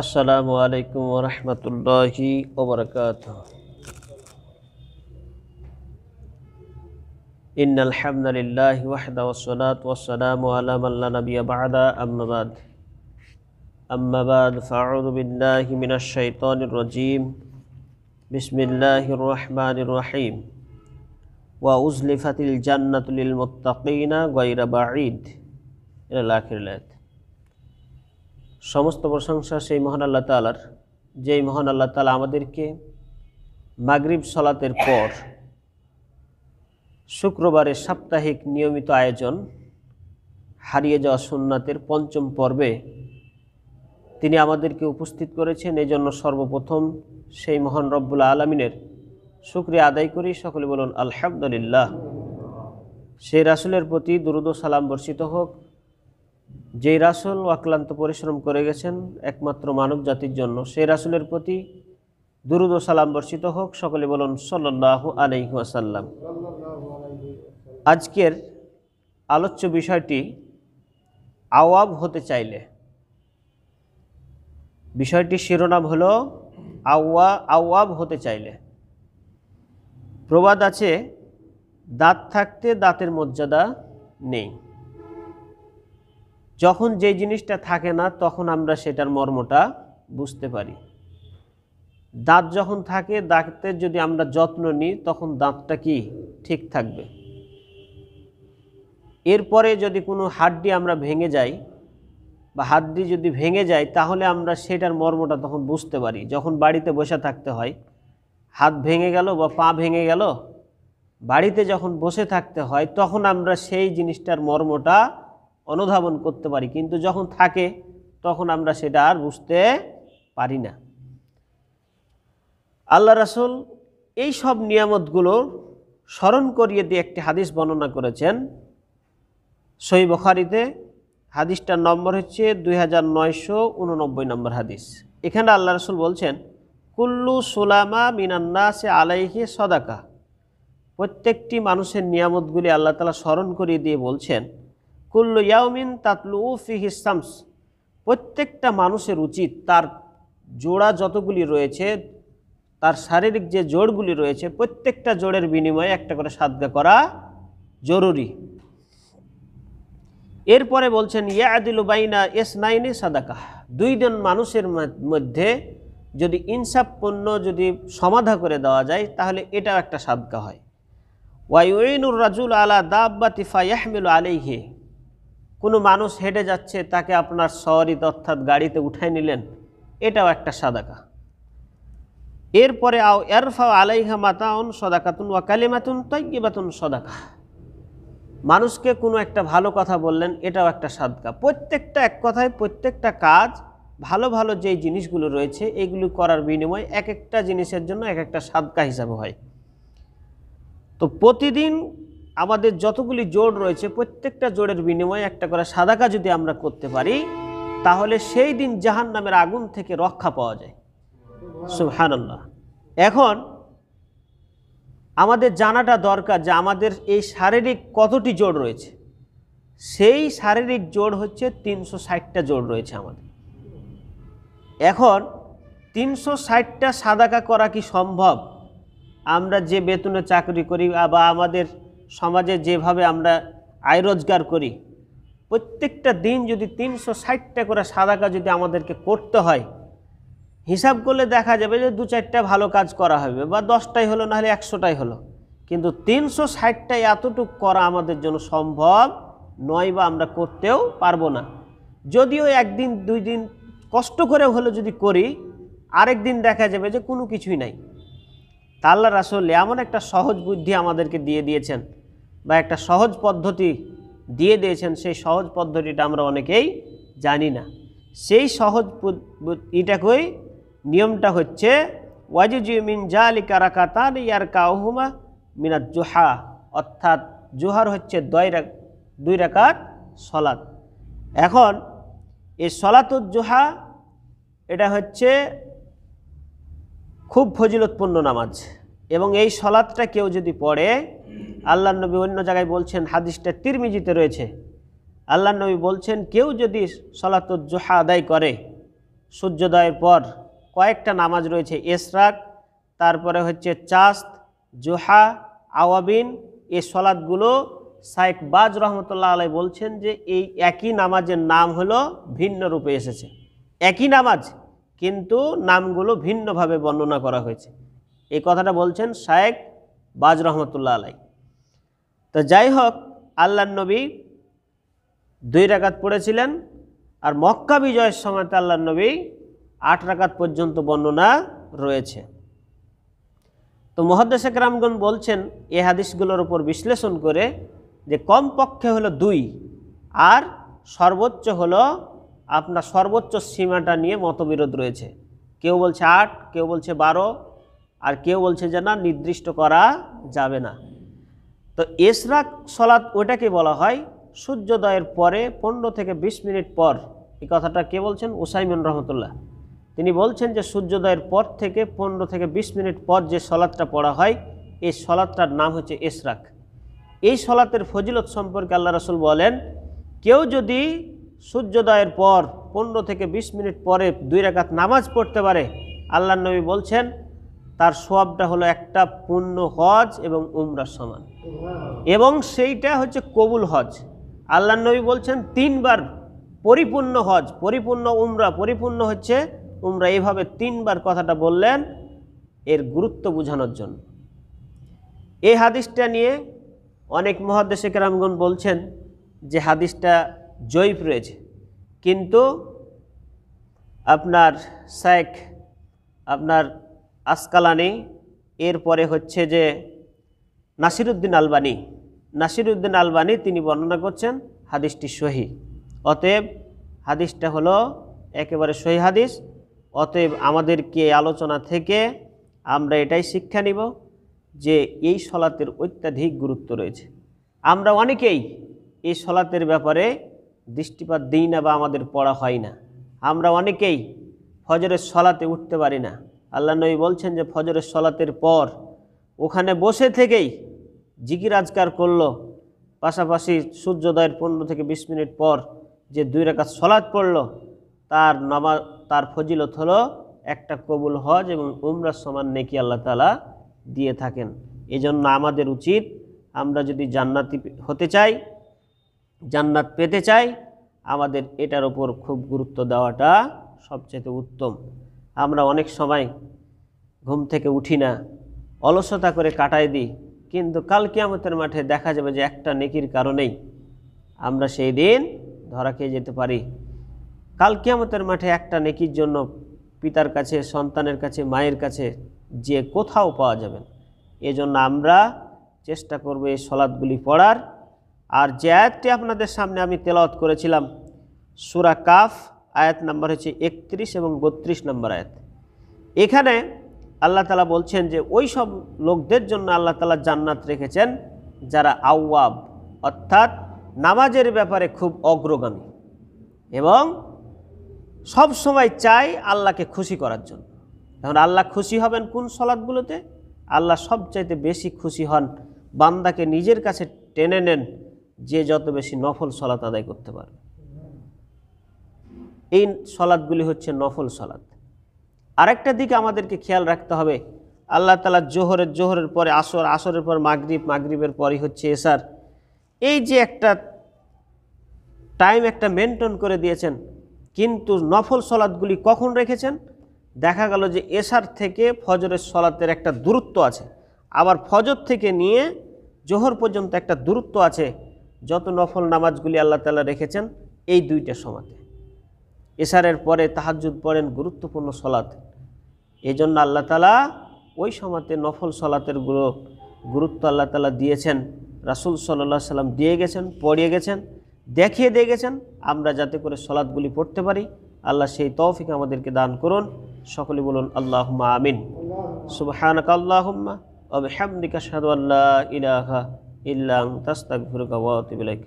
আসসালামু আলাইকুম ওয়া রাহমাতুল্লাহি ওয়া বারাকাতুহু। ইন্নাল হামদালিল্লাহি ওয়াহদা ওয়াসসালাতু ওয়াসসালামু আলা মান লা নাবিয়্যা বা'দা আম্মা বা'দ ফাআউযু বিল্লাহি মিনাশ শাইতানির রাজীম। বিসমিল্লাহির রাহমানির রহিম। ওয়া উজলিফাতিল জান্নাতু লিল মুত্তাকিনা গায়রা বাঈদ ইলাল আখির আয়াত। সমস্ত প্রশংসা সেই মহান আল্লাহ তাআলার, যেই মহান আল্লাহ তাআলা আমাদেরকে মাগরিব সালাতের পর শুক্রবারের সাপ্তাহিক নিয়মিত আয়োজন হারিয়ে যাওয়া সুন্নাতের পঞ্চম পর্বে তিনি আমাদেরকে উপস্থিত করেছেন। এই জন্য সর্বপ্রথম সেই মহান রব্বুল আলামিনের শুকরিয়া আদায় করি। সকলে বলুন আলহামদুলিল্লাহ। সেই রাসূলের প্রতি দুরূদ ও সালাম বর্ষিত হোক, যেই রাসূল অক্লান্ত পরিশ্রম করে গেছেন একমাত্র মানব জাতির জন্য। সেই রাসূলের প্রতি দুরূদ ও সালাম বর্ষিত হোক। সকলে বলুন সাল্লাল্লাহু আলাইহি ওয়াসাল্লাম। আজকের আলোচ্য বিষয়টি আওয়াব হতে চাইলে। বিষয়টির শিরোনাম হলো আওয়াব হতে চাইলে। প্রবাদ আছে, দাঁত থাকতে দাঁতের মর্যাদা নেই। যখন যে জিনিসটা থাকে না তখন আমরা সেটার মর্মটা বুঝতে পারি। দাঁত যখন থাকে, দাঁতের যদি আমরা যত্ন নিই তখন দাঁতটা কি ঠিক থাকবে। এরপরে যদি কোনো হাড্ডি আমরা ভেঙে যাই বা হাড্ডি যদি ভেঙে যায় তাহলে আমরা সেটার মর্মটা তখন বুঝতে পারি। যখন বাড়িতে বসে থাকতে হয়, হাত ভেঙে গেল বা পা ভেঙে গেল, বাড়িতে যখন বসে থাকতে হয় তখন আমরা সেই জিনিসটার মর্মটা অনুধাবন করতে পারি, কিন্তু যখন থাকে তখন আমরা সেটা আর বুঝতে পারি না। আল্লাহ রাসূল এই সব নিয়ামতগুলো স্মরণ করিয়ে দিয়ে একটি হাদিস বর্ণনা করেছেন সহিহ বুখারীতে। হাদিসটার নম্বর হচ্ছে 2989 নম্বর হাদিস। এখানে আল্লাহ রাসূল বলছেন, কুল্লু সুলামা মিনান নাসি আলাইহি সাদাকা। প্রত্যেকটি মানুষের নিয়ামতগুলি আল্লাহ তাআলা স্মরণ করিয়ে দিয়ে বলছেন, কুল্লু ইয়াউমিন তাতলু ফিহি শামস। প্রত্যেকটা মানুষের উচিত তার জোড়া যতগুলি রয়েছে, তার শারীরিক যে জোড়গুলি রয়েছে, প্রত্যেকটা জোড়ের বিনিময়ে একটা করে সাদকা করা জরুরি। এরপরে বলছেন, ইয়াদিলু বাইনা ইসনাইনি সাদাকা। দুইজন মানুষের মধ্যে যদি ইনসাফপূর্ণ যদি সমাধা করে দেওয়া যায় তাহলে এটাও একটা সাদকা হয়। ওয়ায়ুইনুর রাজুল আলা দাব্বাতি ফায়াহমিলু আলাইহি। কোনো মানুষ হেঁটে যাচ্ছে, তাকে আপনার সওয়ারিতে অর্থাৎ গাড়িতে উঠাই নিলেন, এটাও একটা সাদাকা। এরপরে আও ইয়ারফা আলাইহা মাতাউন সাদাকাতুন ওয়া কালিমাতুন তাইয়্যিবাতুন সাদাকা। মানুষকে কোনো একটা ভালো কথা বললেন, এটাও একটা সাদকা। প্রত্যেকটা এক কথায় প্রত্যেকটা কাজ, ভালো ভালো যেই জিনিসগুলো রয়েছে এইগুলো করার বিনিময়ে এক একটা জিনিসের জন্য এক একটা সাদকা হিসাবে হয়। তো প্রতিদিন আমাদের যতগুলি জোড় রয়েছে প্রত্যেকটা জোড়ের বিনিময়ে একটা করে সাদাকা যদি আমরা করতে পারি তাহলে সেই দিন জাহান্নামের আগুন থেকে রক্ষা পাওয়া যায়। সুবহানাল্লাহ। এখন আমাদের জানাটা দরকার যে আমাদের এই শারীরিক কতটি জোড় রয়েছে। সেই শারীরিক জোড় হচ্ছে 360টা জোড় রয়েছে আমাদের। এখন 360টা সাদাকা করা কি সম্ভব? আমরা যে বেতনে চাকরি করি বা আমাদের সমাজে যেভাবে আমরা আয় রোজগার করি, প্রত্যেকটা দিন যদি 360টা করে সাদাকা যদি আমাদেরকে করতে হয়, হিসাব করলে দেখা যাবে যে 2-4টা ভালো কাজ করা হবে, বা 10টাই হলো, নাহলে 100টাই হলো। কিন্তু 360টাই এতটুকু করা আমাদের জন্য সম্ভব নয়, বা আমরা করতেও পারবো না। যদিও একদিন 2 দিন কষ্ট করে হলে যদি করি, আরেক দিন দেখা যাবে যে কোনো কিছুই নাই। তা আল্লাহ রাসূল এমন একটা সহজ বুদ্ধি আমাদেরকে দিয়ে দিয়েছেন, বা একটা সহজ পদ্ধতি দিয়ে দিয়েছেন। সেই সহজ পদ্ধতিটা আমরা অনেকেই জানি না। সেই সহজ এটাকেই নিয়মটা হচ্ছে ওয়াজিজু মিন জালিকা রাকাতান ইয়ারকাউহুমা মিনাজ জুহা। অর্থাৎ জোহর হচ্ছে 2 রাকাত সলাত। এখন এই সলাতুল জুহা এটা হচ্ছে খুব ফজিলতপূর্ণ নামাজ, এবং এই সলাতটা কেউ যদি পড়ে, আল্লাহর নবী অন্য জায়গায় বলছেন, হাদিসটা তিরমিজিতে রয়েছে, আল্লাহর নবী বলছেন, কেউ যদি সলাতুল জুহা আদায় করে সূর্যোদয়ের পর কয়েকটা নামাজ রয়েছে, এশরাক, তারপরে হচ্ছে চাস্ত, জোহা, আওয়াবিন। এই সলাৎগুলো শাইখ বাজ রহমতুল্লাহ আলাই বলছেন যে এই একই নামাজের নাম হলো ভিন্ন রূপে এসেছে, একই নামাজ কিন্তু নামগুলো ভিন্নভাবে বর্ণনা করা হয়েছে। এই কথাটা বলছেন শাইখ বাজ রহমতুল্লাহ আলাই। তো যাই হোক, আল্লাহর নবী 2 রাকাত পড়েছিলেন, আর মক্কা বিজয়ের সময় আল্লাহর নবী 8 রাকাত পর্যন্ত বর্ণনা রয়েছে। তো মুহাদ্দিস কেরামগণ বলছেন এই হাদিসগুলোর উপর বিশ্লেষণ করে যে কমপক্ষে হলো 2 আর সর্বোচ্চ হলো আপনার সর্বোচ্চ সীমাটা নিয়ে মতবিরোধ রয়েছে। কেউ বলছে 8, কেউ বলছে 12, আর কেউ বলছে যে না, নির্দিষ্ট করা যাবে না। তো এশরাক সলাৎ ওটাকে বলা হয় সূর্যোদয়ের পরে 15 থেকে 20 মিনিট পর। এই কথাটা কে বলছেন? উসাইমিন রহমতুল্লাহ। তিনি বলছেন যে সূর্যোদয়ের পর থেকে 15 থেকে 20 মিনিট পর যে সলাৎটা পড়া হয় এই সলাৎটার নাম হচ্ছে এশরাক। এই সলাতের ফজিলত সম্পর্কে আল্লাহ রাসূল বলেন, কেউ যদি সূর্যোদয়ের পর 15 থেকে 20 মিনিট পরে 2 রাকাত নামাজ পড়তে পারে, আল্লাহর নবী বলছেন তার সওয়াবটা হলো একটা পূর্ণ হজ এবং উমরার সমান, এবং সেইটা হচ্ছে কবুল হজ। আল্লাহর নবী বলছেন 3 বার পরিপূর্ণ হজ, পরিপূর্ণ উমরা, পরিপূর্ণ হচ্ছে উমরা, এইভাবে 3 বার কথাটা বললেন এর গুরুত্ব বোঝানোর জন্য। এই হাদিসটা নিয়ে অনেক মুহাদ্দিস কেরামগণ বলছেন যে হাদিসটা জয়ীফ রয়েছে, কিন্তু আপনার শাইখ আসকালানি, এরপরে হচ্ছে যে নাসিরউদ্দিন আলবানী তিনি বর্ণনা করছেন হাদিসটি সহি। অতএব হাদিসটা হলো একেবারে সহি হাদিস। অতএব আমাদেরকে আলোচনা থেকে আমরা এটাই শিক্ষা নিব যে এই সলাতের অত্যাধিক গুরুত্ব রয়েছে। আমরা অনেকেই এই সলাতের ব্যাপারে দৃষ্টিপাত দিই না বা আমাদের পড়া হয় না। আমরা অনেকেই ফজরের সলাতে উঠতে পারি না। আল্লাহ নবী বলছেন যে ফজরের সলাতের পর ওখানে বসে থেকেই জিকির আজকার করলো, পাশাপাশি সূর্যোদয়ের 15 থেকে 20 মিনিট পর যে 2 রাকাত সলাত পড়লো, তার নামাজ, তার ফজিলত হলো একটা কবুল হজ এবং উমরার সমান নেকি আল্লাহ তাআলা দিয়ে থাকেন। এজন্য আমাদের উচিত, আমরা যদি জান্নাতি হতে চাই, জান্নাত পেতে চাই, আমাদের এটার উপর খুব গুরুত্ব দেওয়াটা সবচেয়ে উত্তম। আমরা অনেক সময় ঘুম থেকে উঠি না, অলসতা করে কাটাই দিই, কিন্তু কাল কিয়ামতের মাঠে দেখা যাবে যে একটা নেকির কারণেই আমরা সেই দিন ধরা খেয়ে যেতে পারি। কাল কিয়ামতের মাঠে একটা নেকির জন্য পিতার কাছে, সন্তানের কাছে, মায়ের কাছে যে কোথাও পাওয়া যাবে না। এজন্য আমরা চেষ্টা করব এই সলাৎগুলি পড়ার। আর যে আয়াতটি আপনাদের সামনে আমি তেলাওয়াত করেছিলাম, সূরা কাফ, আয়াত নাম্বার হচ্ছে 31 এবং 32 নম্বর আয়াত। এখানে আল্লাহ তাআলা বলছেন যে ওই সব লোকদের জন্য আল্লাহ তাআলা জান্নাত রেখেছেন যারা আওয়াব, অর্থাৎ নামাজের ব্যাপারে খুব অগ্রগামী এবং সব সময় চায় আল্লাহকে খুশি করার জন্য। এখন আল্লাহ খুশি হবেন কোন সলাৎগুলোতে? আল্লাহ সবচাইতে বেশি খুশি হন বান্দাকে নিজের কাছে টেনে নেন যে যত বেশি নফল সলাত আদায় করতে পারে। এই সলাৎগুলি হচ্ছে নফল সলাৎ। আরেকটা দিকে আমাদেরকে খেয়াল রাখতে হবে, আল্লাহ তাআলা জোহরের পরে আসর, আসরের পর মাগরিব, মাগরিবের পরই হচ্ছে এশার। এই যে একটা টাইম একটা মেনটেন করে দিয়েছেন, কিন্তু নফল সলাৎগুলি কখন রেখেছেন? দেখা গেল যে এশার থেকে ফজরের সলাতের একটা দূরত্ব আছে, আবার ফজর থেকে নিয়ে জোহর পর্যন্ত একটা দূরত্ব আছে। যত নফল নামাজগুলি আল্লাহ তাআলা রেখেছেন এই 2টা সময়তে। এশারের পরে তাহাজ্জুদ পড়েন, গুরুত্বপূর্ণ সলাত। এই জন্য আল্লাহ তাআলা ওই সময়তে নফল সলাতের গুরুত্ব আল্লাহ তাআলা দিয়েছেন, রাসূল সাল্লাল্লাহু আলাইহি সাল্লাম দিয়ে গেছেন, পড়িয়ে গেছেন, দেখিয়ে দিয়ে গেছেন, আমরা যাতে করে সলাৎগুলি পড়তে পারি। আল্লাহ সেই তৌফিক আমাদেরকে দান করুন। সকলে বলুন আল্লাহুম্মা আমিন। সুবহানাকা আল্লাহুম্মা ওয়া বিহামদিকা আশহাদু আল্লা ইলাহা ইল্লা আনতা আস্তাগফিরুকা ওয়া আতুবু ইলাইক।